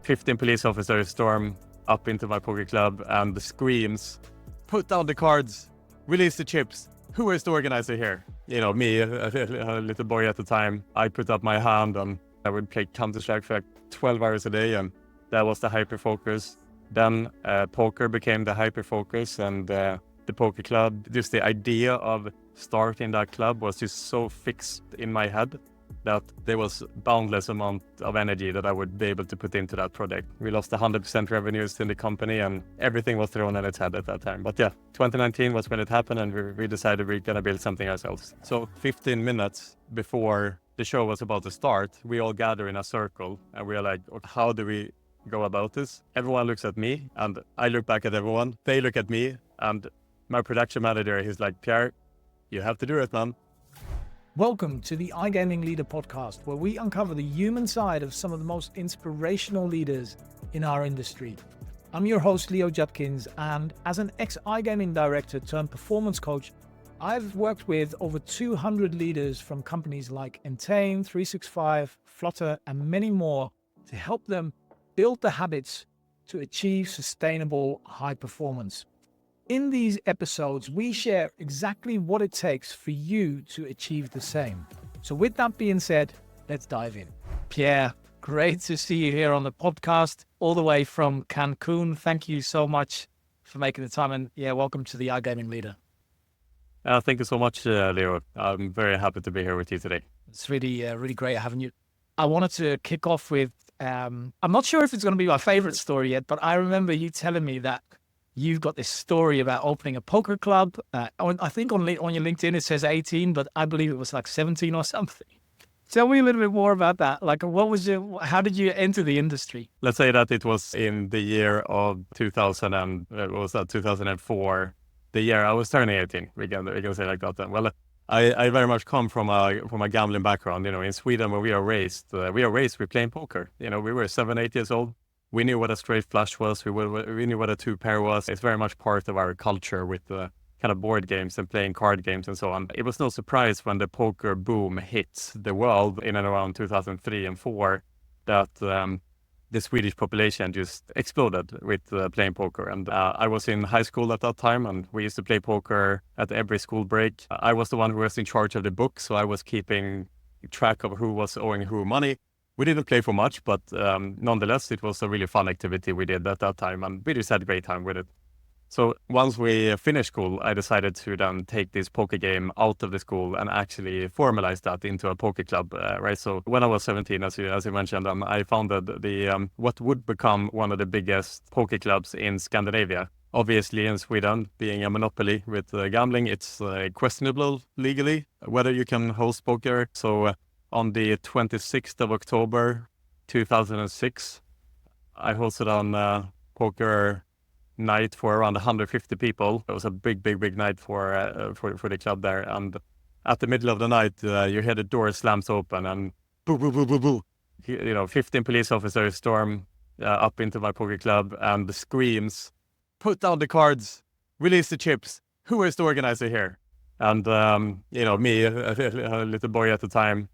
15 police officers storm up into my poker club and screams, "Put down the cards, release the chips. Who is the organizer here?" You know, me, a little boy at the time, I put up my hand and I would play Counter-Strike for like 12 hours a day, and that was the hyper-focus. Then poker became the hyper-focus, and the poker club, just the idea of starting that club was just so fixed in my head that there was boundless amount of energy that I would be able to put into that project. We lost 100% revenues in the company and everything was thrown on its head at that time. But yeah, 2019 was when it happened, and we decided we're going to build something ourselves. So 15 minutes before the show was about to start, we all gather in a circle and we are like, how do we go about this? Everyone looks at me and I look back at everyone. They look at me, and my production manager, he's like, "Pierre, you have to do it, man." Welcome to the iGaming Leader podcast, where we uncover the human side of some of the most inspirational leaders in our industry. I'm your host, Leo Judkins, and as an ex-iGaming director turned performance coach, I've worked with over 200 leaders from companies like Entain, 365, Flutter, and many more to help them build the habits to achieve sustainable high performance. In these episodes, we share exactly what it takes for you to achieve the same. So with that being said, let's dive in. Pierre, great to see you here on the podcast, all the way from Cancun. Thank you so much for making the time, and welcome to the iGaming Leader. Thank you so much, Leo. I'm very happy to be here with you today. It's really great having you. I wanted to kick off with, I'm not sure if it's going to be my favorite story yet, but I remember you telling me that you've got this story about opening a poker club. I think on your LinkedIn it says 18, but I believe it was like 17 or something. Tell me a little bit more about that. Like, how did you enter the industry? Let's say that it was in the year of 2004, the year I was turning 18. We can say like that then. Well, I very much come from a gambling background. You know, in Sweden, where we are raised with playing poker. You know, we were 7, 8 years old. We knew what a straight flush was. We knew what a two pair was. It's very much part of our culture with the kind of board games and playing card games and so on. It was no surprise when the poker boom hit the world in and around 2003 and 4 that the Swedish population just exploded with playing poker. And I was in high school at that time, and we used to play poker at every school break. I was the one who was in charge of the book, so I was keeping track of who was owing who money. We didn't play for much, but nonetheless, it was a really fun activity we did at that time, and we just had a great time with it. So once we finished school, I decided to then take this poker game out of the school and actually formalize that into a poker club, right? So when I was 17, as you mentioned, I founded the what would become one of the biggest poker clubs in Scandinavia. Obviously, in Sweden, being a monopoly with gambling, it's questionable legally whether you can host poker. So on the 26th of October, 2006, I hosted on poker night for around 150 people. It was a big night for the club there. And at the middle of the night, you hear the door slams open and boo, boo, boo, boo, boo. 15 police officers storm up into my poker club and screams, "Put down the cards, release the chips. Who is the organizer here?" And, me, a little boy at the time,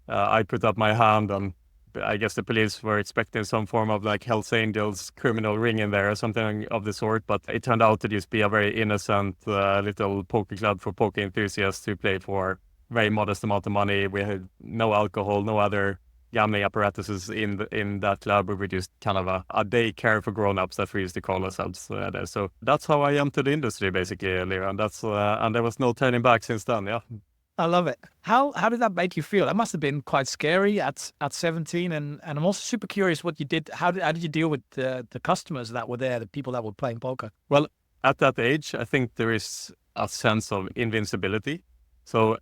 I put up my hand, and I guess the police were expecting some form of like Hells Angels criminal ring in there or something of the sort. But it turned out to just be a very innocent little poker club for poker enthusiasts who play for very modest amount of money. We had no alcohol, no other gambling apparatuses in that club. We were just kind of a daycare for grown-ups, that we used to call ourselves there. So that's how I entered the industry, basically, Leo. And and there was no turning back since then. Yeah. I love it. How did that make you feel? That must have been quite scary at 17. And I'm also super curious what you did. How did you deal with the customers that were there, the people that were playing poker? Well, at that age, I think there is a sense of invincibility. So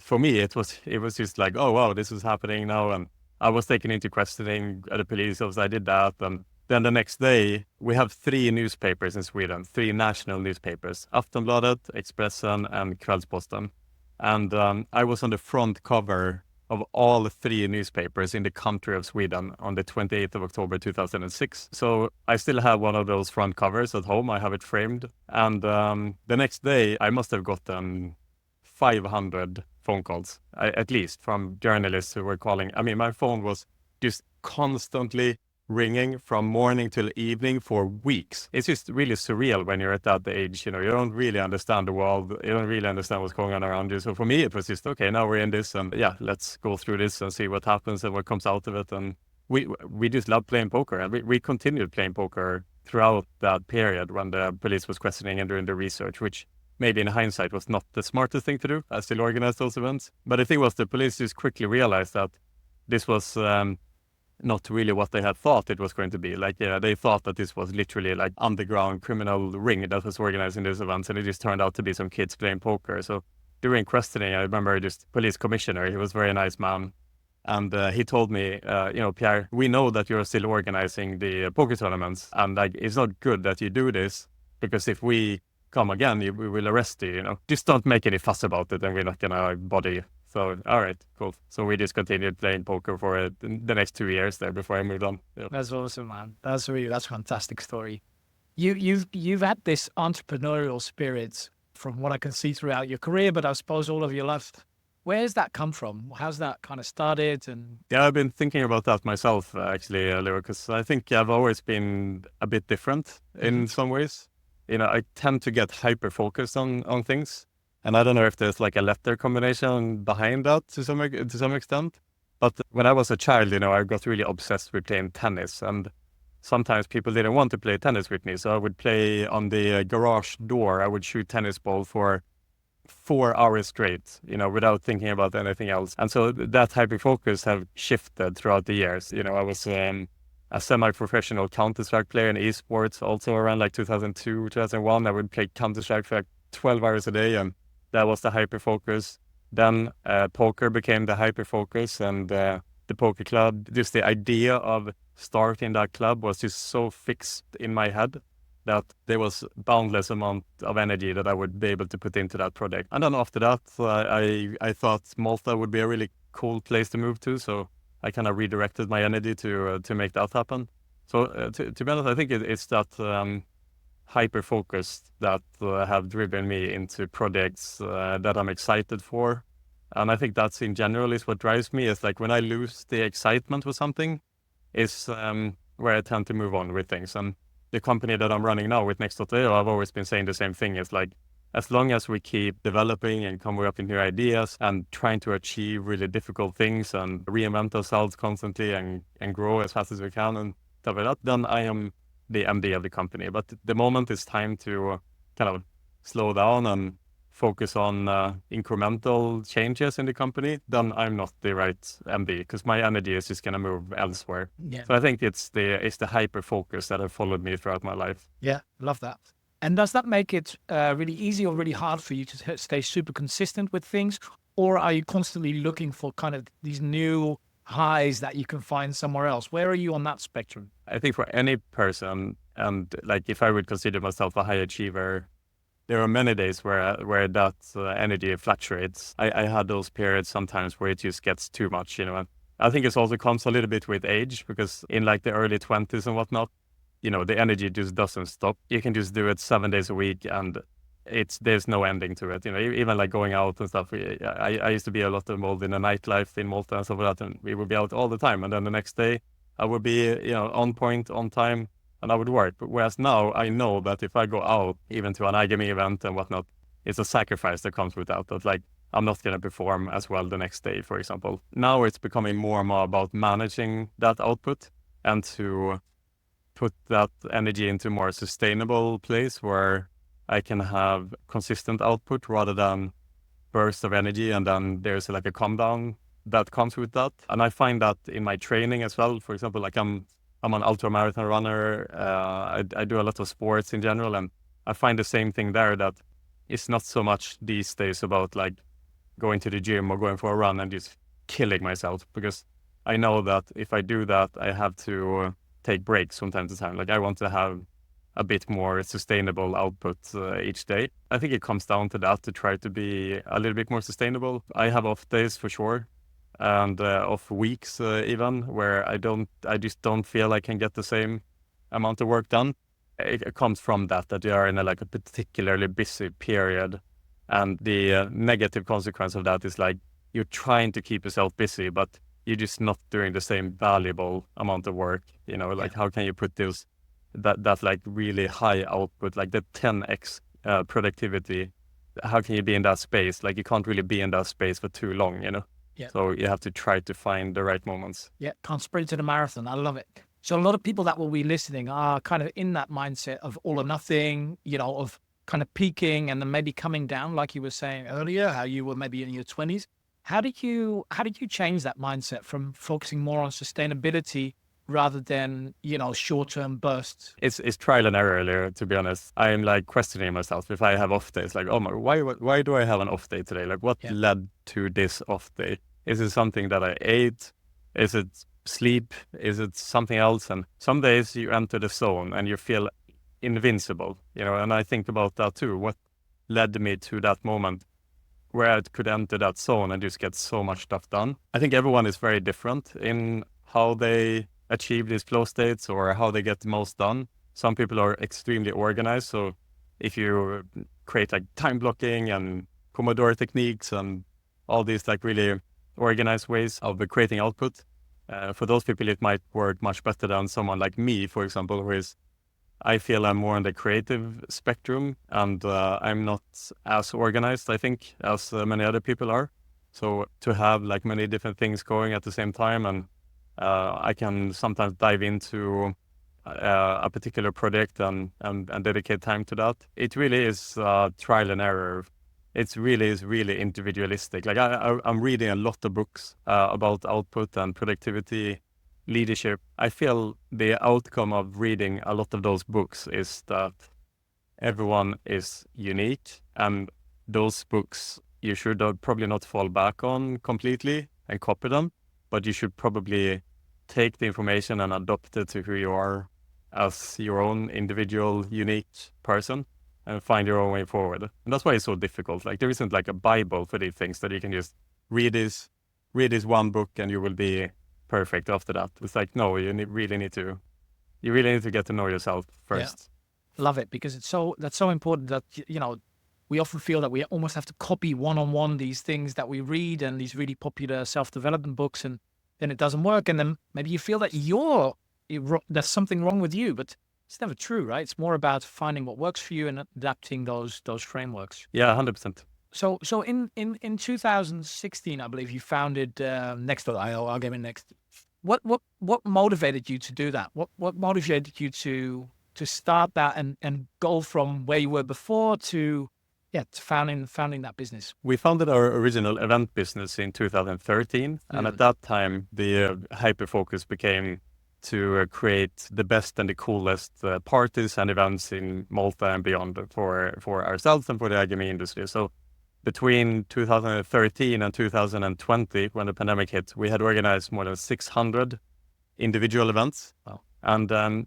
for me, it was just like, oh, wow, this is happening now. And I was taken into questioning at the police office. I did that. And then the next day, we have 3 newspapers in Sweden, 3 national newspapers, Aftonbladet, Expressen, and Kvällsposten. And I was on the front cover of all 3 newspapers in the country of Sweden on the 28th of October 2006. So I still have one of those front covers at home. I have it framed. And the next day, I must have gotten 500 phone calls, at least, from journalists who were calling. I mean, my phone was just constantly ringing from morning till evening for weeks. It's just really surreal when you're at that age. You don't really understand the world. You don't really understand what's going on around you. So for me, it was just, okay, now we're in this, and yeah, let's go through this and see what happens and what comes out of it. And we just love playing poker, and we continued playing poker throughout that period when the police was questioning and doing the research, which maybe in hindsight was not the smartest thing to do. I still organized those events. But the thing was, the police just quickly realized that this was not really what they had thought it was going to be. Like, they thought that this was literally like underground criminal ring that was organizing these events, and it just turned out to be some kids playing poker. So during questioning, I remember just police commissioner, he was a very nice man. And he told me, Pierre, we know that you're still organizing the poker tournaments, and like, it's not good that you do this, because if we come again, we will arrest you, Just don't make any fuss about it, and we're not gonna bother you. So, all right, cool. So we just continued playing poker for the next 2 years there before I moved on. Yeah. That's awesome, man. That's a fantastic story. You've had this entrepreneurial spirit from what I can see throughout your career, but I suppose all of your life. Where's that come from? How's that kind of started? And yeah, I've been thinking about that myself, actually, Leo, because I think I've always been a bit different in some ways. I tend to get hyper-focused on things. And I don't know if there's like a letter combination behind that to some extent. But when I was a child, I got really obsessed with playing tennis. And sometimes people didn't want to play tennis with me. So I would play on the garage door. I would shoot tennis ball for 4 hours straight, without thinking about anything else. And so that hyper-focus have shifted throughout the years. I was a semi-professional Counter-Strike player in esports, also around like 2002, 2001. I would play Counter-Strike for like 12 hours a day, and that was the hyper-focus. Then poker became the hyper-focus, and the poker club, just the idea of starting that club was just so fixed in my head that there was boundless amount of energy that I would be able to put into that project. And then after that, I thought Malta would be a really cool place to move to, so I kind of redirected my energy to make that happen. So to be honest, I think it's that hyper-focus that have driven me into projects that I'm excited for. And I think that's in general is what drives me. Is like when I lose the excitement for something is where I tend to move on with things. And the company that I'm running now with Next.io, I've always been saying the same thing. It's like, as long as we keep developing and coming up with new ideas and trying to achieve really difficult things and reinvent ourselves constantly and grow as fast as we can and stuff like that, then I am the MD of the company. But the moment it's time to kind of slow down and focus on incremental changes in the company, then I'm not the right MD, because my energy is just going to move elsewhere. yeah, So I think it's the hyper focus that have followed me throughout my life. yeah, love that. And does that make it really easy or really hard for you to stay super consistent with things? Or are you constantly looking for kind of these new highs that you can find somewhere else? Where are you on that spectrum? I think for any person, and like if I would consider myself a high achiever, there are many days where that energy fluctuates. I had those periods sometimes where it just gets too much, I think it also comes a little bit with age, because in like the early 20s and whatnot, the energy just doesn't stop. You can just do it 7 days a week, and there's no ending to it. Even like going out and stuff. I used to be a lot involved in the nightlife in Malta and stuff like that, and we would be out all the time. And then the next day, I would be, on point, on time, and I would work. But whereas now, I know that if I go out, even to an iGaming event and whatnot, it's a sacrifice that comes with that. That like, I'm not going to perform as well the next day, for example. Now it's becoming more and more about managing that output and to put that energy into a more sustainable place where I can have consistent output rather than bursts of energy, and then there's like a calm down that comes with that. And I find that in my training as well. For example, like I'm an ultra marathon runner. I do a lot of sports in general, and I find the same thing there, that it's not so much these days about like going to the gym or going for a run and just killing myself, because I know that if I do that, I have to take breaks from time to time. Like I want to have a bit more sustainable output each day. I think it comes down to that, to try to be a little bit more sustainable. I have off days for sure, and off weeks even, where I just don't feel I can get the same amount of work done. It comes from that you are in a particularly busy period, and the negative consequence of that is like you're trying to keep yourself busy, but you're just not doing the same valuable amount of work. Like how can you put that like really high output, like the 10x productivity? How can you be in that space? Like you can't really be in that space for too long, Yeah. So you have to try to find the right moments. Yeah, can't sprint to the marathon. I love it. So a lot of people that will be listening are kind of in that mindset of all or nothing, of kind of peaking and then maybe coming down, like you were saying earlier, how you were maybe in your 20s. How did you change that mindset from focusing more on sustainability rather than, short-term bursts? It's trial and error earlier, to be honest. I'm like questioning myself if I have off days. Like, oh my, why do I have an off day today? Like, what led to this off day? Is it something that I ate? Is it sleep? Is it something else? And some days you enter the zone and you feel invincible, and I think about that too. What led me to that moment where I could enter that zone and just get so much stuff done? I think everyone is very different in how they achieve these flow states or how they get the most done. Some people are extremely organized. So if you create like time blocking and Pomodoro techniques and all these like really organized ways of creating output, for those people, it might work much better than someone like me, for example, I feel I'm more on the creative spectrum and I'm not as organized, I think, as many other people are. So to have like many different things going at the same time, and I can sometimes dive into a particular project and dedicate time to that. It really is trial and error. It really is really individualistic. Like I'm reading a lot of books about output and productivity, leadership. I feel the outcome of reading a lot of those books is that everyone is unique, and those books you should probably not fall back on completely and copy them, but you should probably take the information and adopt it to who you are as your own individual, unique person, and find your own way forward. And that's why it's so difficult. Like there isn't like a Bible for these things that you can just read this one book and you will be perfect after that. It's like, no, you really need to get to know yourself first. Yeah. Love it, because that's so important that, we often feel that we almost have to copy one-on-one these things that we read and these really popular self-development books, and then it doesn't work. And then maybe you feel that there's something wrong with you, but it's never true, right? It's more about finding what works for you and adapting those frameworks. Yeah, 100%. So in 2016, I believe you founded Next.io, iGaming Next. What motivated you to do that? What motivated you to start that and go from where you were before to founding that business? We founded our original event business in 2013, and at that time the hyper focus became to create the best and the coolest parties and events in Malta and beyond for ourselves and for the iGaming industry. So between 2013 and 2020, when the pandemic hit, we had organized more than 600 individual events. Wow. And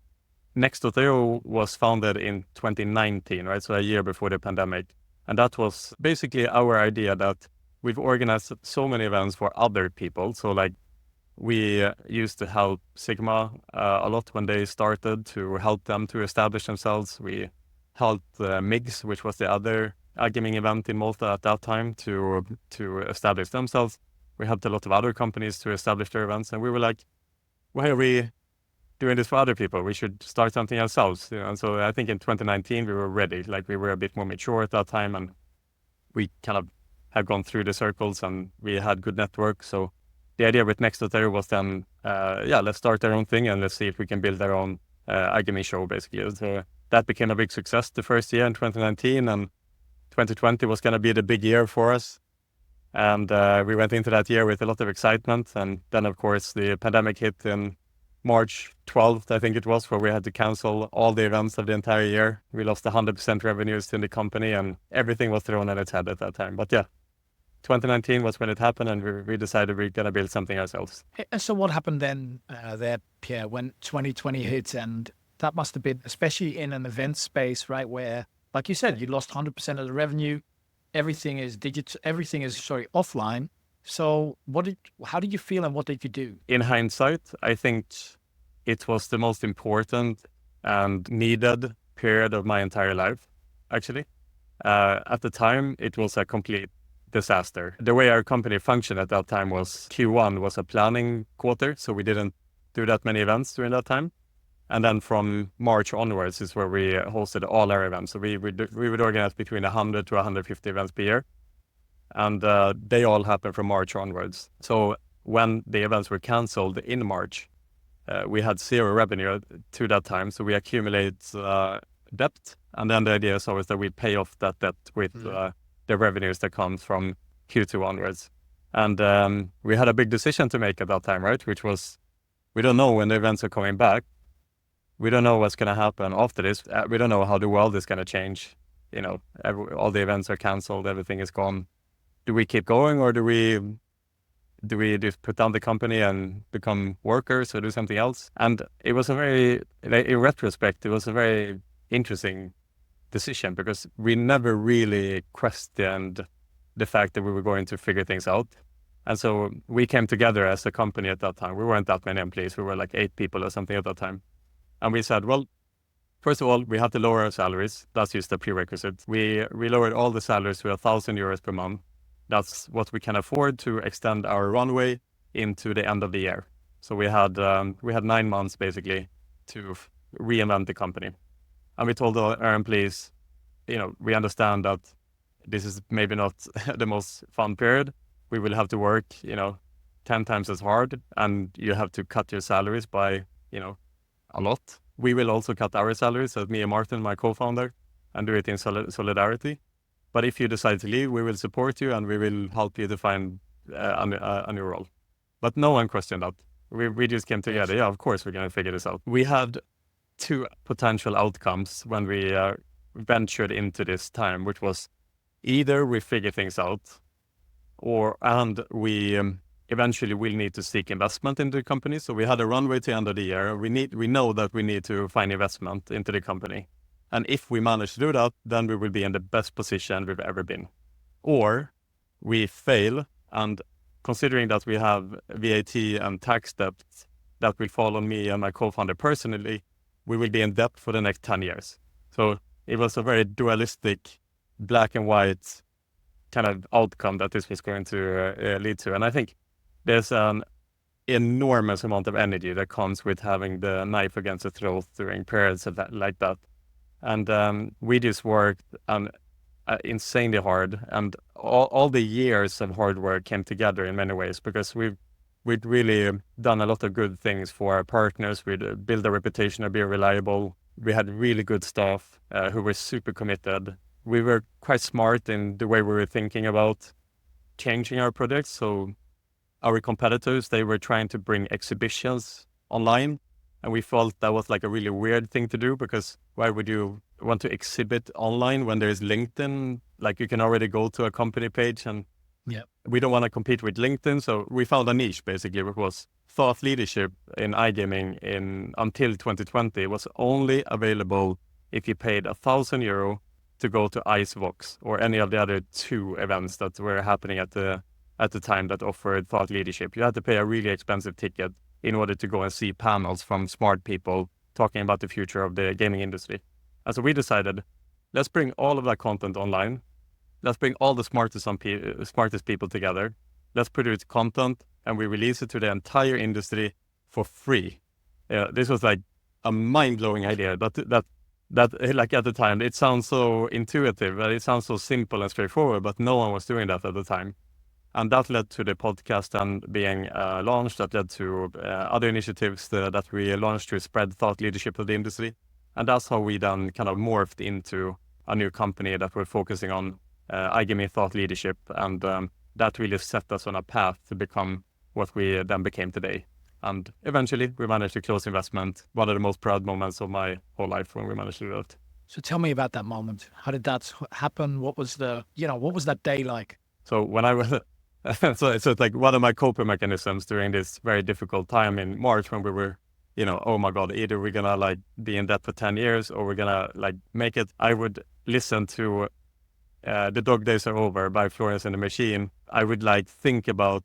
Next.io was founded in 2019, right? So a year before the pandemic. And that was basically our idea that we've organized so many events for other people. So like we used to help Sigma a lot when they started, to help them to establish themselves. We helped MIGS, which was the other iGaming event in Malta at that time, to establish themselves. We helped a lot of other companies to establish their events, and we were like, why are we doing this for other people? We should start something ourselves. And so I think in 2019 we were ready. Like we were a bit more mature at that time, and we kind of had gone through the circles and we had good network. So the idea with Next.io was then, let's start our own thing and let's see if we can build our own iGaming show, basically. So that became a big success the first year in 2019, and 2020 was going to be the big year for us. And we went into that year with a lot of excitement. And then, of course, the pandemic hit in March 12th, I think it was, where we had to cancel all the events of the entire year. We lost 100% revenues in the company, and everything was thrown on its head at that time. But yeah, 2019 was when it happened, and we decided we're going to build something ourselves. So what happened then there, Pierre, when 2020 hit? And that must have been, especially in an event space, right, where, like you said, you lost 100% of the revenue. Everything is offline. So how did you feel, and what did you do? In hindsight, I think it was the most important and needed period of my entire life, actually. At the time, it was a complete disaster. The way our company functioned at that time was Q1 was a planning quarter, so we didn't do that many events during that time. And then from March onwards is where we hosted all our events. So we would organize between 100 to 150 events per year. And they all happen from March onwards. So when the events were canceled in March, we had zero revenue to that time. So we accumulate debt. And then the idea is always that we pay off that debt with the revenues that comes from Q2 onwards. And we had a big decision to make at that time, right? Which was, we don't know when the events are coming back. We don't know what's going to happen after this. We don't know how the world is going to change. You know, all the events are canceled. Everything is gone. Do we keep going, or do we just put down the company and become workers or do something else? And it was in retrospect, it was a very interesting decision, because we never really questioned the fact that we were going to figure things out. And so we came together as a company at that time. We weren't that many employees. We were like 8 people or something at that time. And we said, well, first of all, we have to lower our salaries. That's just a prerequisite. We lowered all the salaries to 1,000 euros per month. That's what we can afford to extend our runway into the end of the year. So we had 9 months basically to reinvent the company. And we told our employees, we understand that this is maybe not the most fun period. We will have to work, 10 times as hard, and you have to cut your salaries by, a lot. We will also cut our salaries, as me and Martin, my co-founder, and do it in solidarity. But if you decide to leave, we will support you and we will help you to find a new role. But no one questioned that. We just came together. Yeah, of course, we're going to figure this out. We had 2 potential outcomes when we ventured into this time, which was either we figure things out, and we eventually will need to seek investment into the company. So we had a runway to the end of the year. We know that we need to find investment into the company. And if we manage to do that, then we will be in the best position we've ever been. Or we fail, and considering that we have VAT and tax debt that will fall on me and my co-founder personally, we will be in debt for the next 10 years. So it was a very dualistic, black and white kind of outcome that this was going to lead to. And I think there's an enormous amount of energy that comes with having the knife against the throat during periods like that. And we just worked insanely hard, and all the years of hard work came together in many ways, because we'd really done a lot of good things for our partners. We'd built a reputation of being reliable. We had really good staff who were super committed. We were quite smart in the way we were thinking about changing our products. So our competitors, they were trying to bring exhibitions online. And we felt that was like a really weird thing to do, because why would you want to exhibit online when there is LinkedIn? Like, you can already go to a company page, and we don't want to compete with LinkedIn. So we found a niche basically, which was thought leadership in iGaming until 2020 was only available if you paid €1,000 to go to Icebox or any of the other 2 events that were happening at the time that offered thought leadership. You had to pay a really expensive ticket in order to go and see panels from smart people talking about the future of the gaming industry. And so we decided, let's bring all of that content online. Let's bring all the smartest people together. Let's produce content, and we release it to the entire industry for free. This was like a mind-blowing idea. That like at the time, it sounds so intuitive, it sounds so simple and straightforward, but no one was doing that at the time. And that led to the podcast and being launched. That led to other initiatives that we launched to spread thought leadership of the industry. And that's how we then kind of morphed into a new company that we're focusing on iGaming thought leadership. And that really set us on a path to become what we then became today. And eventually we managed to close investment. One of the most proud moments of my whole life when we managed to do that. So tell me about that moment. How did that happen? What was that day like? So when I was... so it's like one of my coping mechanisms during this very difficult time in March, when we were, oh my God, either we're going to like be in debt for 10 years or we're going to like make it. I would listen to The Dog Days Are Over by Florence and the Machine. I would like think about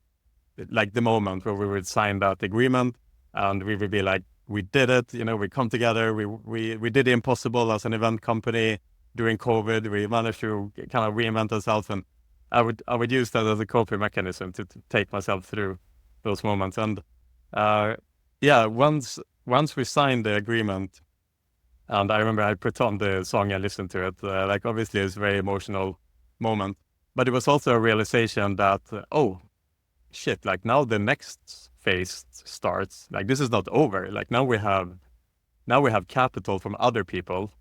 like the moment where we would sign that agreement, and we would be like, we did it, we come together, we did the impossible as an event company during COVID. We managed to kind of reinvent ourselves, and I would use that as a coping mechanism to take myself through those moments. And once we signed the agreement, and I remember I put on the song and listened to it. Like obviously it's a very emotional moment, but it was also a realization that oh shit, like now the next phase starts. Like this is not over. Like now we have capital from other people.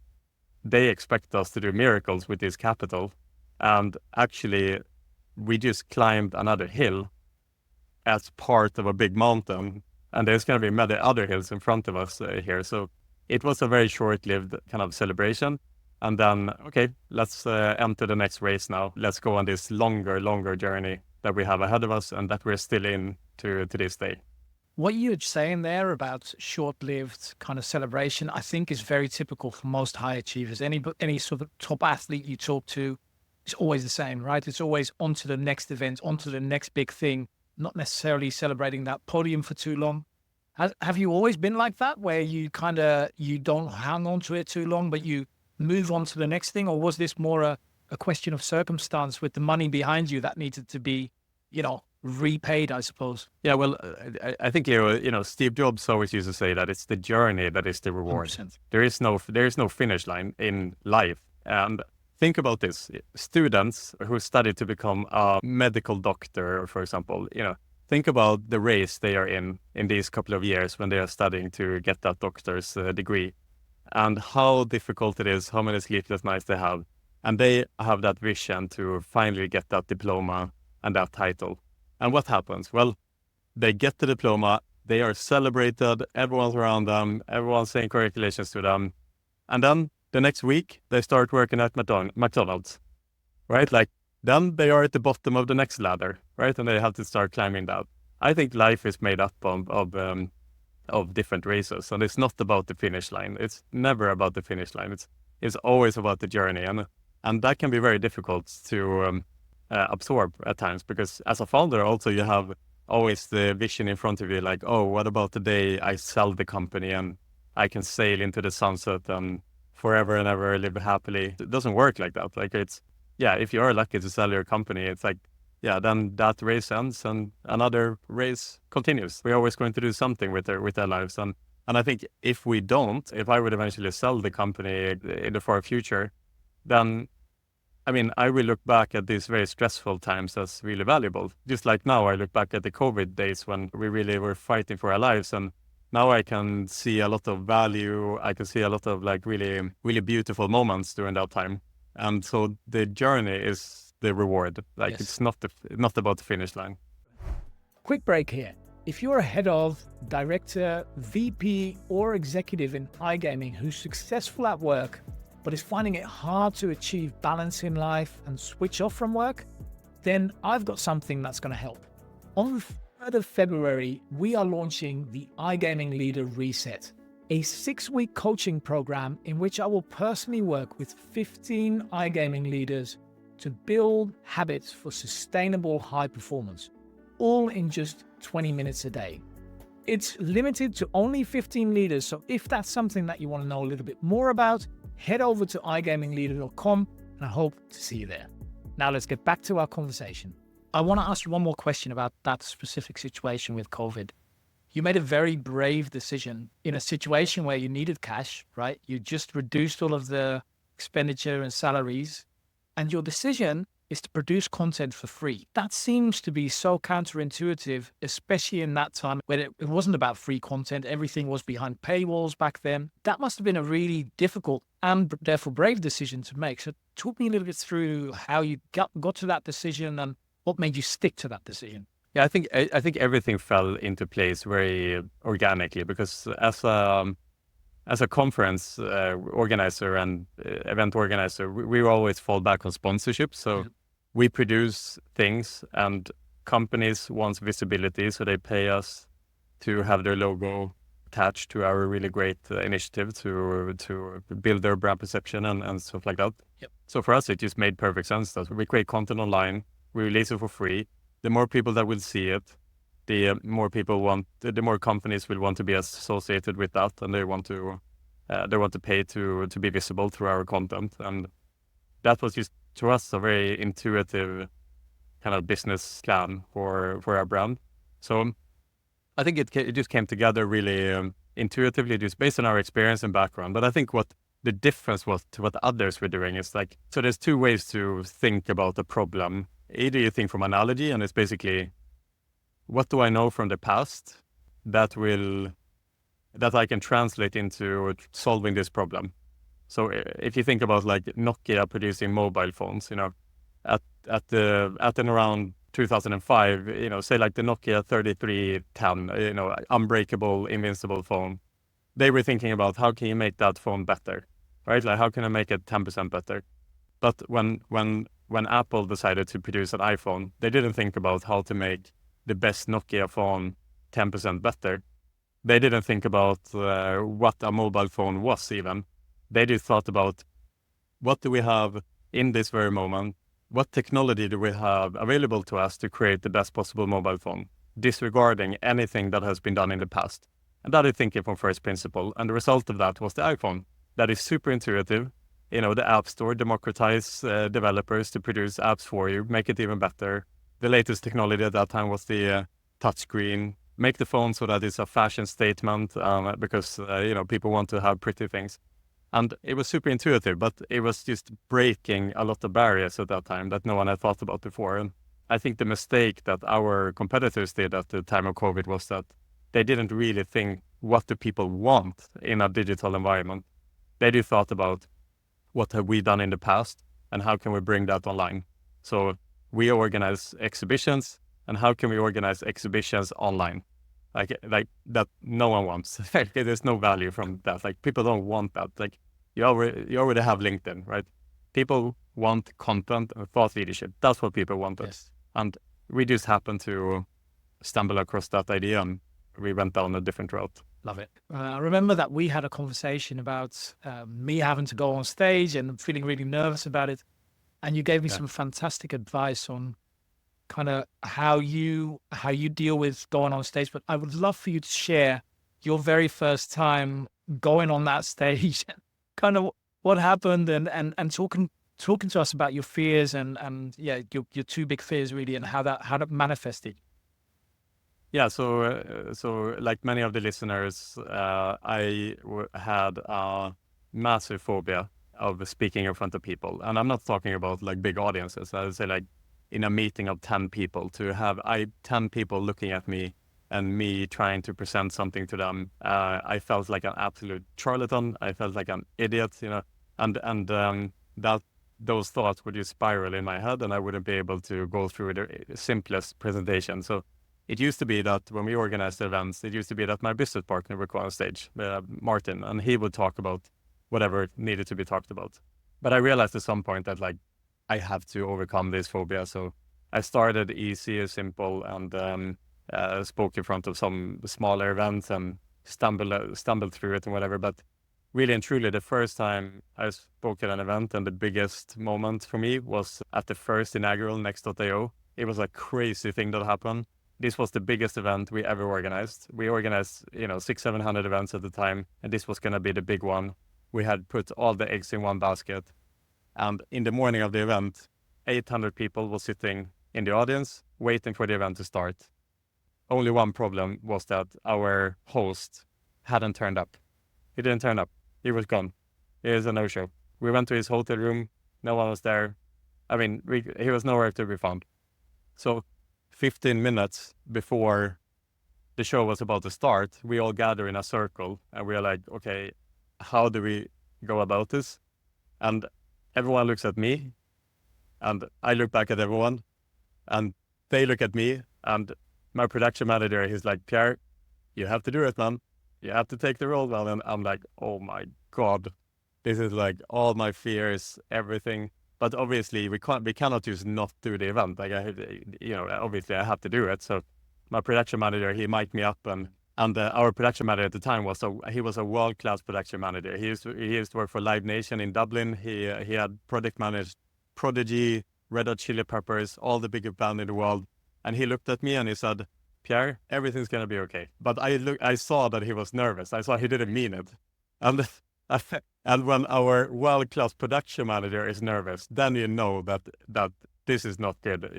They expect us to do miracles with this capital, and actually we just climbed another hill as part of a big mountain, and there's going to be many other hills in front of us here. So it was a very short-lived kind of celebration. And then, okay, let's enter the next race now. Let's go on this longer journey that we have ahead of us and that we're still in to this day. What you're saying there about short-lived kind of celebration, I think is very typical for most high achievers. Any sort of top athlete you talk to, it's always the same, right? It's always on to the next event, on to the next big thing, not necessarily celebrating that podium for too long. Have you always been like that, where you don't hang on to it too long, but you move on to the next thing? Or was this more a question of circumstance with the money behind you that needed to be, repaid, I suppose? Yeah, well, I think, Steve Jobs always used to say that it's the journey that is the reward. 100%. There is no finish line in life. And think about this. Students who study to become a medical doctor, for example, think about the race they are in these couple of years when they are studying to get that doctor's degree, and how difficult it is, how many sleepless nights they have. And they have that vision to finally get that diploma and that title. And what happens? Well, they get the diploma, they are celebrated, everyone's around them, everyone's saying congratulations to them. And then the next week, they start working at McDonald's, right? Like, then they are at the bottom of the next ladder, right? And they have to start climbing that. I think life is made up of different races, and it's not about the finish line. It's never about the finish line. It's always about the journey, and that can be very difficult to absorb at times, because as a founder, also you have always the vision in front of you, like, oh, what about the day I sell the company and I can sail into the sunset and forever and ever live happily? It doesn't work like that. Like if you are lucky to sell your company, it's like, then that race ends and another race continues. We're always going to do something with our lives. And I think if I would eventually sell the company in the far future, then, I will look back at these very stressful times as really valuable. Just like now, I look back at the COVID days when we really were fighting for our lives. And now I can see a lot of value. I can see a lot of like really, really beautiful moments during that time. And so the journey is the reward. Like, yes. It's not about the finish line. Quick break here. If you're a head of, director, VP, or executive in iGaming who's successful at work, but is finding it hard to achieve balance in life and switch off from work, then I've got something that's going to help. On the 3rd of February, we are launching the iGaming Leader Reset, a 6-week coaching program in which I will personally work with 15 iGaming leaders to build habits for sustainable high performance, all in just 20 minutes a day. It's limited to only 15 leaders, so if that's something that you want to know a little bit more about, head over to igamingleader.com, and I hope to see you there. Now let's get back to our conversation. I want to ask you one more question about that specific situation with COVID. You made a very brave decision in a situation where you needed cash, right? You just reduced all of the expenditure and salaries, and your decision is to produce content for free. That seems to be so counterintuitive, especially in that time when it wasn't about free content. Everything was behind paywalls back then. That must have been a really difficult and therefore brave decision to make. So talk me a little bit through how you got to that decision and what made you stick to that decision. Yeah, I think everything fell into place very organically, because as a conference organizer and event organizer, we always fall back on sponsorship. So we produce things, and companies want visibility, so they pay us to have their logo attached to our really great initiative to build their brand perception and stuff like that. Yep. So for us, it just made perfect sense that we create content online, we release it for free. The more people that will see it, the more companies will want to be associated with that, and they want to pay to be visible through our content. And that was just, to us, a very intuitive kind of business plan for our brand. So I think it just came together really intuitively, just based on our experience and background. But I think what the difference was to what others were doing is like, so there's two ways to think about a problem. Either you think from analogy, and it's basically, what do I know from the past that I can translate into solving this problem? So if you think about like Nokia producing mobile phones, at and around 2005, say like the Nokia 3310, unbreakable, invincible phone, they were thinking about how can you make that phone better, right? Like how can I make it 10% better? But when Apple decided to produce an iPhone, they didn't think about how to make the best Nokia phone 10% better. They didn't think about what a mobile phone was even. They just thought about, what do we have in this very moment? What technology do we have available to us to create the best possible mobile phone, disregarding anything that has been done in the past? And that is thinking from first principle. And the result of that was the iPhone. That is super intuitive. The App Store, democratize developers to produce apps for you, make it even better. The latest technology at that time was the touchscreen. Make the phone so that it's a fashion statement because people want to have pretty things. And it was super intuitive, but it was just breaking a lot of barriers at that time that no one had thought about before. And I think the mistake that our competitors did at the time of COVID was that they didn't really think, what do people want in a digital environment? They just thought about, what have we done in the past and how can we bring that online? So we organize exhibitions, and how can we organize exhibitions online? Like that no one wants. There's no value from that. Like people don't want that. Like you already have LinkedIn, right? People want content and thought leadership. That's what people wanted. Yes. And we just happened to stumble across that idea, and we went down a different route. Love it. I remember that we had a conversation about me having to go on stage and feeling really nervous about it. And you gave me some fantastic advice on kind of how you deal with going on stage. But I would love for you to share your very first time going on that stage, kind of what happened, and talking to us about your fears and your two big fears really, and how that manifested. Yeah, so like many of the listeners, I had a massive phobia of speaking in front of people. And I'm not talking about like big audiences. I would say like in a meeting of 10 people, to have 10 people looking at me and me trying to present something to them. I felt like an absolute charlatan. I felt like an idiot, and that those thoughts would just spiral in my head, and I wouldn't be able to go through the simplest presentation. So it used to be that when we organized events, it used to be that my business partner would go on stage, Martin, and he would talk about whatever needed to be talked about. But I realized at some point that like I have to overcome this phobia. So I started easy, simple, and spoke in front of some smaller events and stumbled through it and whatever. But really and truly, the first time I spoke at an event, and the biggest moment for me, was at the first inaugural Next.io. It was a crazy thing that happened. This was the biggest event we ever organized. We organized, 600-700 events at the time, and this was going to be the big one. We had put all the eggs in one basket. And in the morning of the event, 800 people were sitting in the audience waiting for the event to start. Only one problem was that our host hadn't turned up. He didn't turn up. He was gone. It was a no-show. We went to his hotel room. No one was there. I mean, he was nowhere to be found. So 15 minutes before the show was about to start, we all gather in a circle, and we are like, okay, how do we go about this? And everyone looks at me, and I look back at everyone, and they look at me, and my production manager, he's like, Pierre, you have to do it, man. You have to take the role, man. And I'm like, oh my God, this is like all my fears, everything. But obviously we cannot just not do the event. Like obviously I have to do it. So my production manager, he mic'd me up, and our production manager at the time he was a world-class production manager. He used to work for Live Nation in Dublin. He had project managed Prodigy, Red Hot Chili Peppers, all the biggest band in the world. And he looked at me and he said, Pierre, everything's gonna be okay. But I saw that he was nervous. I saw he didn't mean it. And and when our world-class production manager is nervous, then you know that this is not good.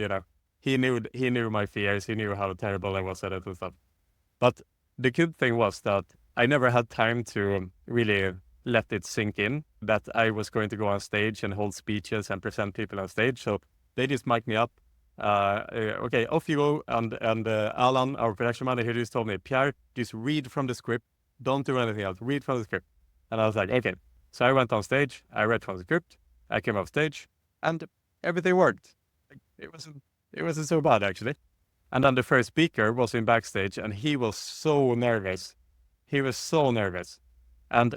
he knew my fears. He knew how terrible I was at it and stuff. But the good thing was that I never had time to really let it sink in that I was going to go on stage and hold speeches and present people on stage. So they just mic'd me up. Okay, off you go. And Alan, our production manager, just told me, Pierre, just read from the script. Don't do anything else. Read from the script. And I was like, okay. So I went on stage. I read from the script. I came off stage, and everything worked. It wasn't so bad, actually. And then the first speaker was in backstage, and he was so nervous. He was so nervous. And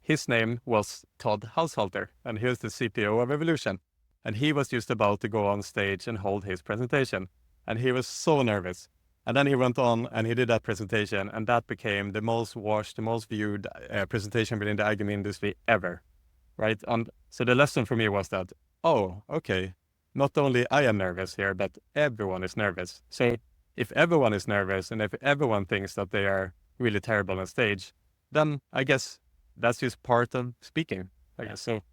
his name was Todd Haushalter, and he was the CPO of Evolution. And he was just about to go on stage and hold his presentation. And he was so nervous. And then he went on and he did that presentation, and that became the most watched, the most viewed presentation within the iGaming industry ever, right? And so the lesson for me was that, oh, okay, not only I am nervous here, but everyone is nervous. So if everyone is nervous and if everyone thinks that they are really terrible on stage, then I guess that's just part of speaking, I guess. So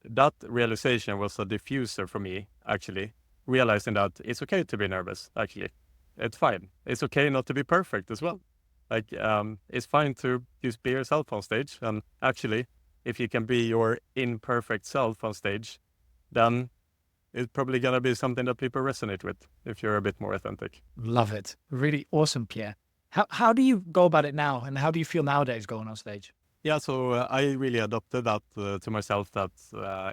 that realization was a diffuser for me, actually, realizing that it's okay to be nervous, actually. It's fine. It's okay not to be perfect as well. Like, it's fine to just be yourself on stage. And actually, if you can be your imperfect self on stage, then it's probably going to be something that people resonate with if you're a bit more authentic. Love it. Really awesome, Pierre. How do you go about it now? And how do you feel nowadays going on stage? Yeah, so I really adopted that to myself, that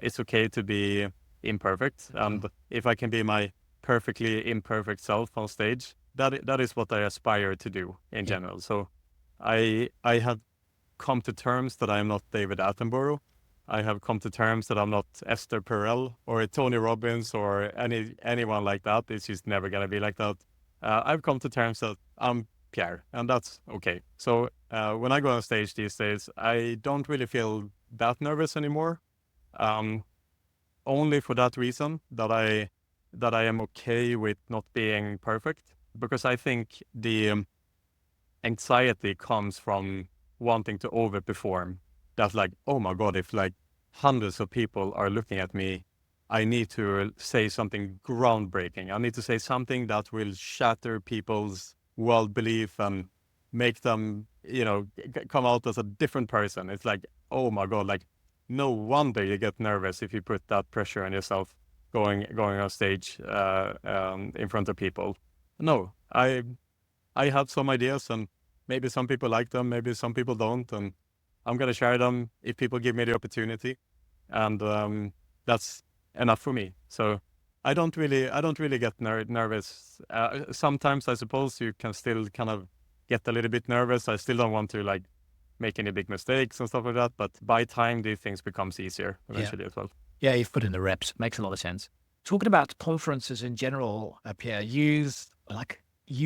it's okay to be imperfect. And if I can be my perfectly imperfect self on stage, that is what I aspire to do in general. So I have come to terms that I am not David Attenborough. I have come to terms that I'm not Esther Perel or Tony Robbins or anyone like that. It's just never going to be like that. I've come to terms that I'm Pierre, and that's okay. So when I go on stage these days, I don't really feel that nervous anymore. Only for that reason that I am okay with not being perfect, because I think the anxiety comes from wanting to overperform. That's like, oh my God, if like hundreds of people are looking at me, I need to say something groundbreaking. I need to say something that will shatter people's world belief and make them, come out as a different person. It's like, oh my God, like no wonder you get nervous if you put that pressure on yourself going on stage in front of people. No, I have some ideas, and maybe some people like them, maybe some people don't, and I'm gonna share them if people give me the opportunity, and that's enough for me. So I don't really get nervous. Sometimes I suppose you can still kind of get a little bit nervous. I still don't want to like make any big mistakes and stuff like that. But by time, these things becomes easier eventually as well. Yeah, you've put in the reps. Makes a lot of sense. Talking about conferences in general, Pierre, you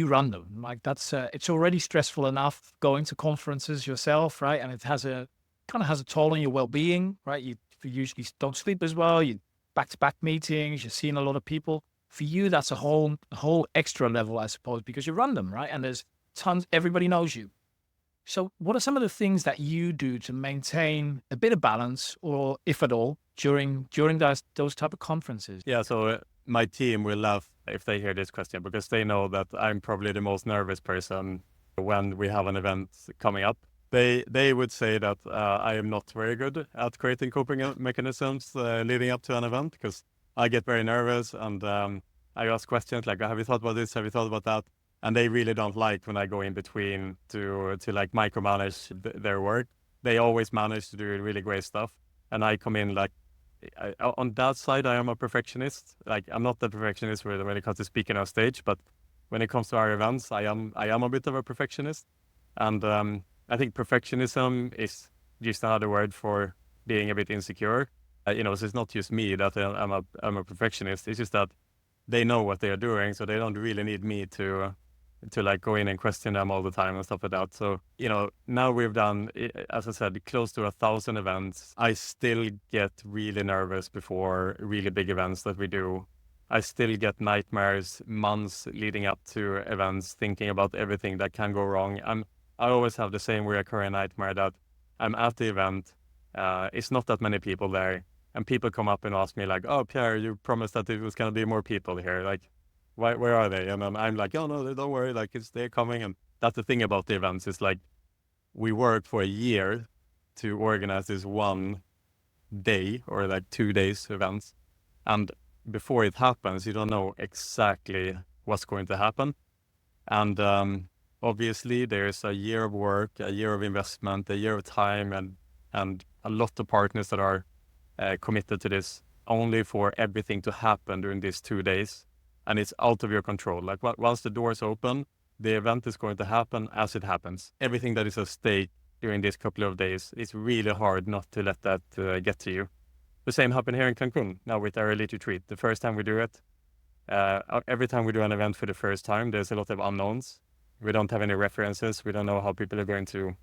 run them. Like that's it's already stressful enough going to conferences yourself, right? And it has a toll on your well-being, right? You usually don't sleep as well. You back-to-back meetings. You're seeing a lot of people. For you, that's a whole extra level, I suppose, because you run them, right? And there's tons. Everybody knows you. So, what are some of the things that you do to maintain a bit of balance, or if at all, during those type of conferences? Yeah. So my team will laugh if they hear this question, because they know that I'm probably the most nervous person when we have an event coming up. They would say that I am not very good at creating coping mechanisms leading up to an event, because I get very nervous and I ask questions like, have you thought about this? Have you thought about that? And they really don't like when I go in between to like micromanage their work. They always manage to do really great stuff. And I come in like, on that side, I am a perfectionist. Like, I'm not the perfectionist when it comes to speaking on stage, but when it comes to our events, I am a bit of a perfectionist. And I think perfectionism is just another word for being a bit insecure. So it's not just me that I'm a perfectionist. It's just that they know what they are doing, so they don't really need me to like go in and question them all the time and stuff like that. So, now we've done, as I said, close to 1,000 events. I still get really nervous before really big events that we do. I still get nightmares months leading up to events, thinking about everything that can go wrong. I always have the same recurring nightmare that I'm at the event. It's not that many people there. And people come up and ask me like, oh, Pierre, you promised that it was going to be more people here. Like, Where are they? And then I'm like, oh no, don't worry, like they're coming. And that's the thing about the events. It's like we worked for a year to organize this one day or like 2 days events. And before it happens, you don't know exactly what's going to happen. And obviously there's a year of work, a year of investment, a year of time, and a lot of partners that are committed to this only for everything to happen during these 2 days. And it's out of your control. Like once the doors open, the event is going to happen as it happens. Everything that is at stake during these couple of days, it's really hard not to let that get to you. The same happened here in Cancun now with our elite retreat. The first time we do it, every time we do an event for the first time, there's a lot of unknowns. We don't have any references. We don't know how people are going to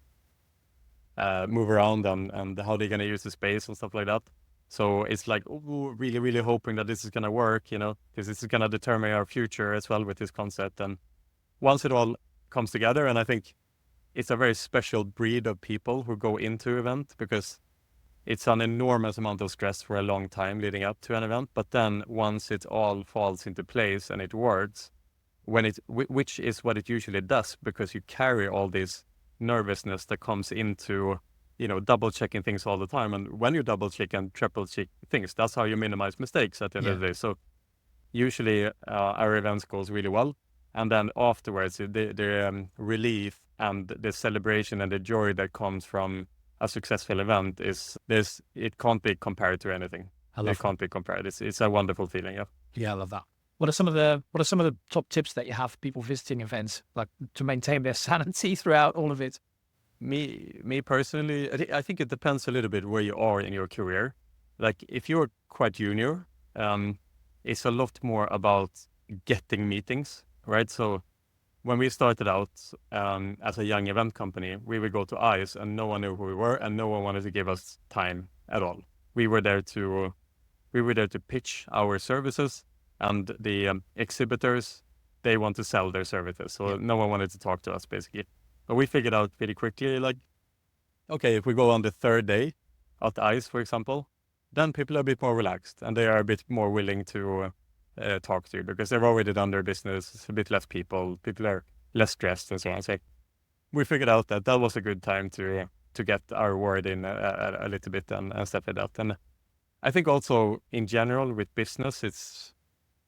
move around and how they're going to use the space and stuff like that. So it's like, really, really hoping that this is going to work, because this is going to determine our future as well with this concept. And once it all comes together, and I think it's a very special breed of people who go into event, because it's an enormous amount of stress for a long time leading up to an event. But then once it all falls into place and it works, which is what it usually does, because you carry all this nervousness that comes into, double checking things all the time. And when you double check and triple check things, that's how you minimize mistakes at the end of the day. So usually our events goes really well. And then afterwards, the relief and the celebration and the joy that comes from a successful event it can't be compared to anything. It can't be compared. It's a wonderful feeling. Yeah. Yeah, I love that. What are some of the top tips that you have for people visiting events, like to maintain their sanity throughout all of it? Me personally, I think it depends a little bit where you are in your career. Like if you're quite junior, it's a lot more about getting meetings, right? So when we started out as a young event company, we would go to ICE and no one knew who we were and no one wanted to give us time at all. We were there to pitch our services, and the exhibitors, they want to sell their services. So no one wanted to talk to us basically. But we figured out pretty quickly, like, okay, if we go on the third day at ICE, for example, then people are a bit more relaxed and they are a bit more willing to talk to you because they've already done their business. It's a bit less people are less stressed and so on. So we figured out that was a good time to get our word in a little bit and stuff like that. And I think also in general with business,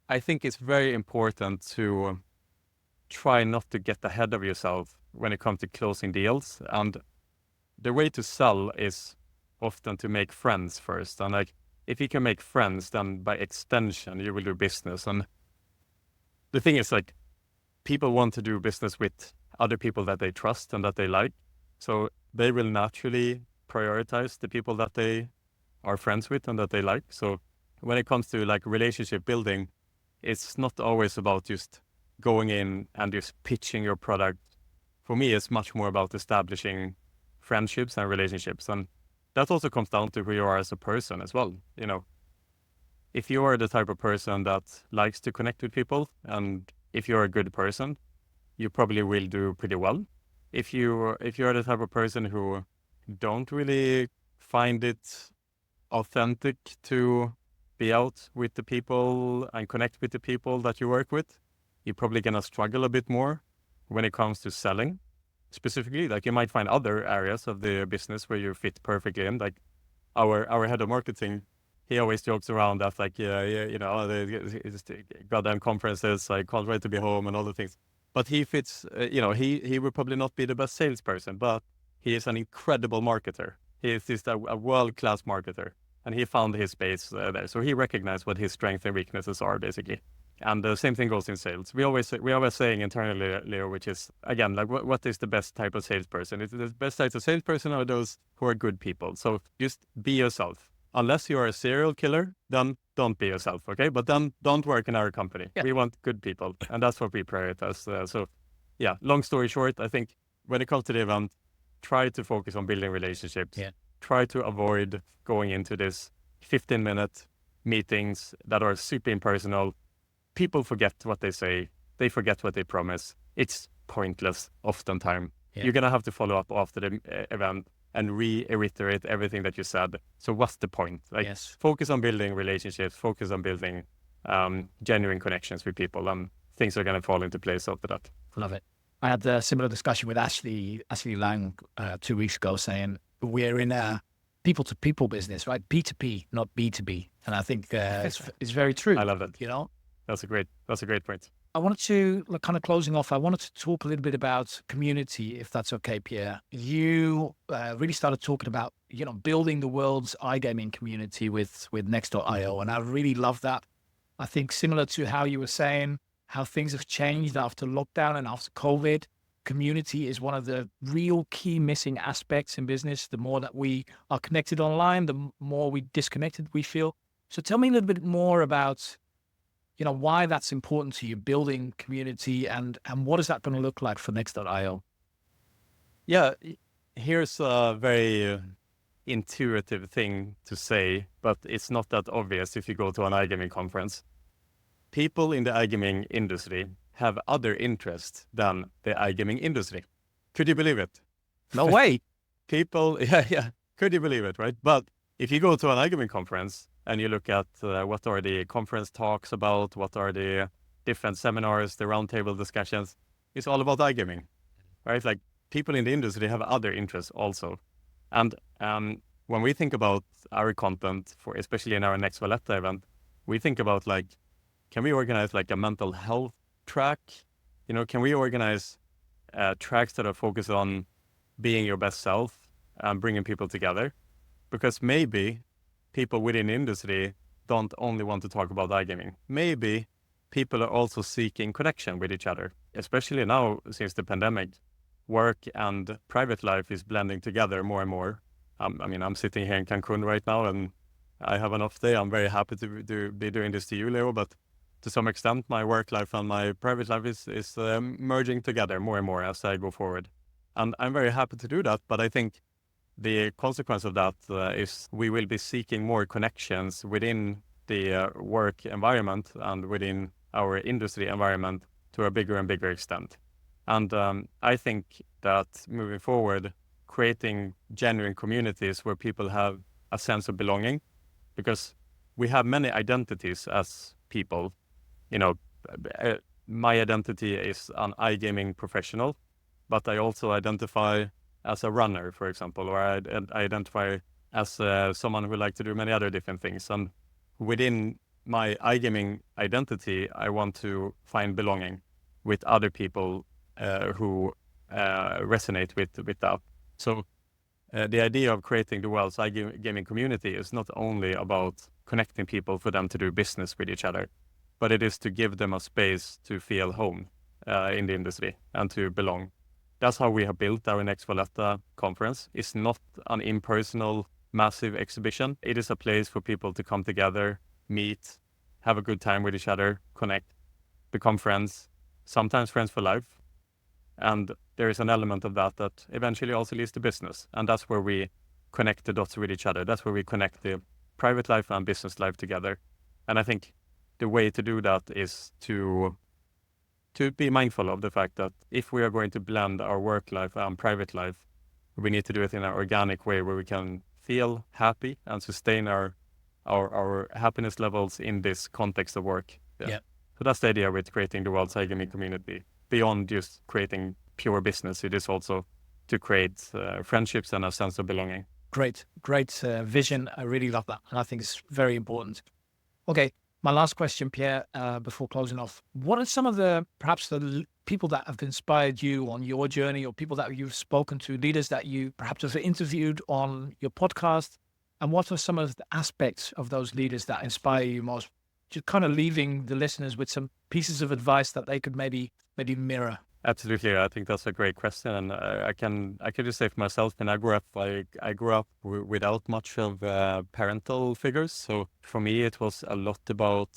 I think it's very important to try not to get ahead of yourself when it comes to closing deals. And the way to sell is often to make friends first. And like, if you can make friends, then by extension, you will do business. And the thing is, like, people want to do business with other people that they trust and that they like. So they will naturally prioritize the people that they are friends with and that they like. So when it comes to like relationship building, it's not always about just going in and just pitching your product. For me, it's much more about establishing friendships and relationships. And that also comes down to who you are as a person as well. If you are the type of person that likes to connect with people, and if you're a good person, you probably will do pretty well. If you're the type of person who don't really find it authentic to be out with the people and connect with the people that you work with, you're probably gonna struggle a bit more when it comes to selling. Specifically, like you might find other areas of the business where you fit perfectly in. Like our head of marketing, he always jokes around that like, the goddamn conferences, I can't wait to be home and all the things. But he fits, he would probably not be the best salesperson, but he is an incredible marketer. He is just a world-class marketer, and he found his space there. So he recognized what his strengths and weaknesses are, basically. And the same thing goes in sales. We always saying internally, Leo, which is, again, like what is the best type of salesperson? Is the best type of salesperson are those who are good people. So just be yourself. Unless you are a serial killer, then don't be yourself, okay? But then don't work in our company. Yeah. We want good people, and that's what we prioritize. So yeah, long story short, I think when it comes to the event, try to focus on building relationships. Yeah. Try to avoid going into this 15-minute meetings that are super impersonal. People forget what they say. They forget what they promise. It's pointless oftentimes. Yeah. You're going to have to follow up after the event and reiterate everything that you said. So what's the point? Like, focus on building relationships, focus on building genuine connections with people, and things are going to fall into place after that. Love it. I had a similar discussion with Ashley Lang 2 weeks ago, saying we're in a people-to-people business, right? B2P, not B2B. And I think it's very true. I love that. That's a great point. I wanted to, kind of closing off, I wanted to talk a little bit about community, if that's okay, Pierre. You really started talking about, building the world's iGaming community with Next.io. And I really love that. I think similar to how you were saying, how things have changed after lockdown and after COVID, community is one of the real key missing aspects in business. The more that we are connected online, the more disconnected we feel. So tell me a little bit more about, why that's important to you, building community, and what is that going to look like for Next.io? Yeah, here's a very intuitive thing to say, but it's not that obvious if you go to an iGaming conference. People in the iGaming industry have other interests than the iGaming industry. Could you believe it? No way. People, yeah. Could you believe it, right? But if you go to an iGaming conference and you look at what are the conference talks about, what are the different seminars, the roundtable discussions, it's all about iGaming, right? Like, people in the industry have other interests also. And when we think about our content, especially in our Next Valletta event, we think about, like, can we organize like a mental health track? Can we organize tracks that are focused on being your best self and bringing people together? Because maybe people within the industry don't only want to talk about iGaming. Maybe people are also seeking connection with each other, especially now since the pandemic. Work and private life is blending together more and more. I'm sitting here in Cancun right now and I have an off day. I'm very happy to be doing this to you, Leo, but to some extent, my work life and my private life is merging together more and more as I go forward. And I'm very happy to do that, but I think the consequence of that is we will be seeking more connections within the work environment and within our industry environment to a bigger and bigger extent. And I think that moving forward, creating genuine communities where people have a sense of belonging, because we have many identities as people. My identity is an iGaming professional, but I also identify as a runner, for example, or I identify as someone who like to do many other different things. And within my iGaming identity, I want to find belonging with other people who resonate with that. So the idea of creating the world's iGaming community is not only about connecting people for them to do business with each other, but it is to give them a space to feel home in the industry and to belong. That's how we have built our Next Valletta conference. It's not an impersonal, massive exhibition. It is a place for people to come together, meet, have a good time with each other, connect, become friends, sometimes friends for life. And there is an element of that eventually also leads to business. And that's where we connect the dots with each other. That's where we connect the private life and business life together. And I think the way to do that is to be mindful of the fact that if we are going to blend our work life and private life, we need to do it in an organic way where we can feel happy and sustain our happiness levels in this context of work. Yeah. So that's the idea with creating the world's iGaming community. Beyond just creating pure business, it is also to create friendships and a sense of belonging. Great vision. I really love that. And I think it's very important. Okay. My last question, Pierre, before closing off, what are some of perhaps the people that have inspired you on your journey, or people that you've spoken to, leaders that you perhaps have interviewed on your podcast? And what are some of the aspects of those leaders that inspire you most? Just kind of leaving the listeners with some pieces of advice that they could maybe mirror. Absolutely, I think that's a great question, and I can just say for myself. And I grew up without much of parental figures, so for me it was a lot about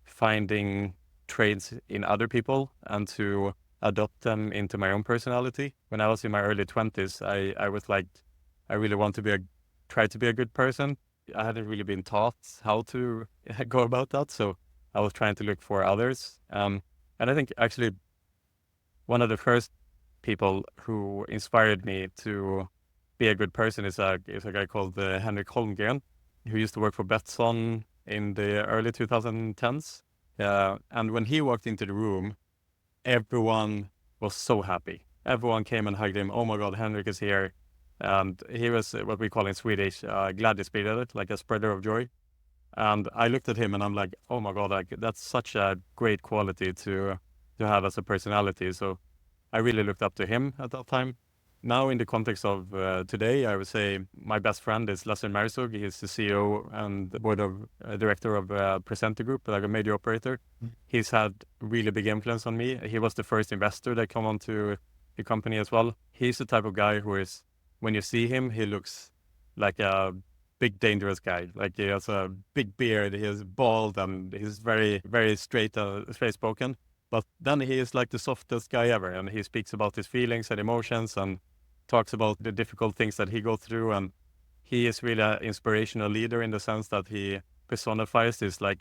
finding traits in other people and to adopt them into my own personality. When I was in my early 20s, I was like, I really want to try to be a good person. I hadn't really been taught how to go about that, so I was trying to look for others. And I think actually one of the first people who inspired me to be a good person is a guy called Henrik Holmgren, who used to work for Betsson in the early 2010s. And when he walked into the room, everyone was so happy. Everyone came and hugged him. Oh my God, Henrik is here. And he was what we call in Swedish, gladisspridare, like a spreader of joy. And I looked at him and I'm like, oh my God, like that's such a great quality to have as a personality. So I really looked up to him at that time. Now in the context of today, I would say my best friend is Lasse Mersog. He's the CEO and the board of director of Presenter Group, like a major operator. He's had really big influence on me. He was the first investor that come onto the company as well. He's the type of guy who is, when you see him, he looks like a big dangerous guy. Like he has a big beard, he is bald, and he's very, very straight spoken. But then he is like the softest guy ever, and he speaks about his feelings and emotions and talks about the difficult things that he goes through. And he is really an inspirational leader in the sense that he personifies this like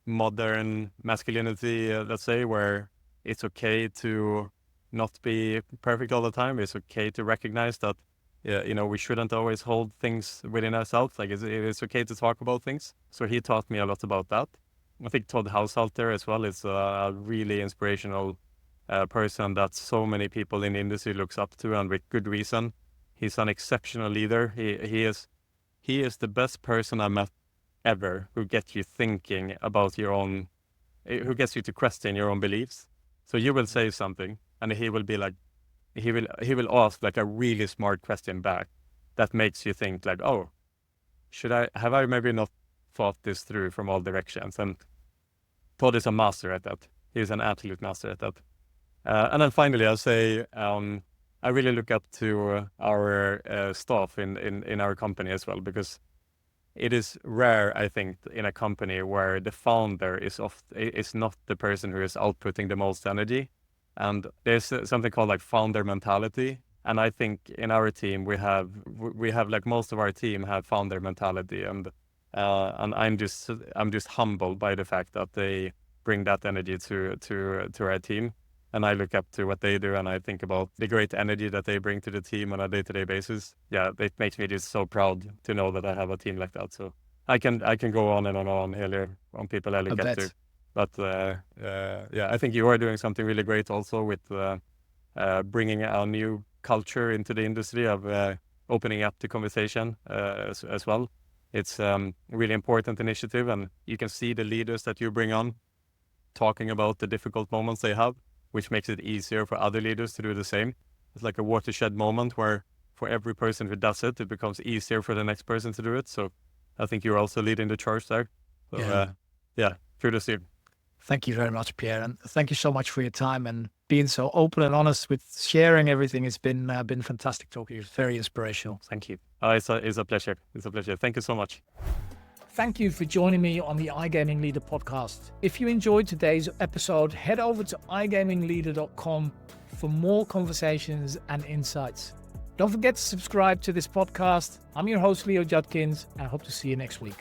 modern masculinity, let's say, where it's okay to not be perfect all the time. It's okay to recognize that, we shouldn't always hold things within ourselves. Like it's okay to talk about things. So he taught me a lot about that. I think Todd Haushalter as well is a really inspirational person that so many people in the industry looks up to, and with good reason. He's an exceptional leader. He is the best person I met ever, who gets you thinking about your own, who gets you to question your own beliefs. So you will say something, and he will be like, he will ask like a really smart question back that makes you think like, oh, have I maybe not thought this through from all directions? And Todd is a master at that. He's an absolute master at that. And then finally, I'll say I really look up to our staff in our company as well, because it is rare, I think, in a company where the founder is not the person who is outputting the most energy. And there's something called like founder mentality. And I think in our team, we have like most of our team have founder mentality. And I'm just humbled by the fact that they bring that energy to our team. And I look up to what they do, and I think about the great energy that they bring to the team on a day-to-day basis. Yeah, it makes me just so proud to know that I have a team like that. So I can go on and on here on people I look up to. But yeah, I think you are doing something really great also with bringing a new culture into the industry of opening up the conversation as well. It's a really important initiative, and you can see the leaders that you bring on talking about the difficult moments they have, which makes it easier for other leaders to do the same. It's like a watershed moment where for every person who does it, it becomes easier for the next person to do it. So I think you're also leading the charge there. So yeah, kudos to you. Thank you very much, Pierre, and thank you so much for your time and being so open and honest with sharing everything. It's been fantastic talking to you. It's very inspirational. Thank you. It's a pleasure. It's a pleasure. Thank you so much. Thank you for joining me on the iGaming Leader podcast. If you enjoyed today's episode, head over to igamingleader.com for more conversations and insights. Don't forget to subscribe to this podcast. I'm your host, Leo Judkins, and I hope to see you next week.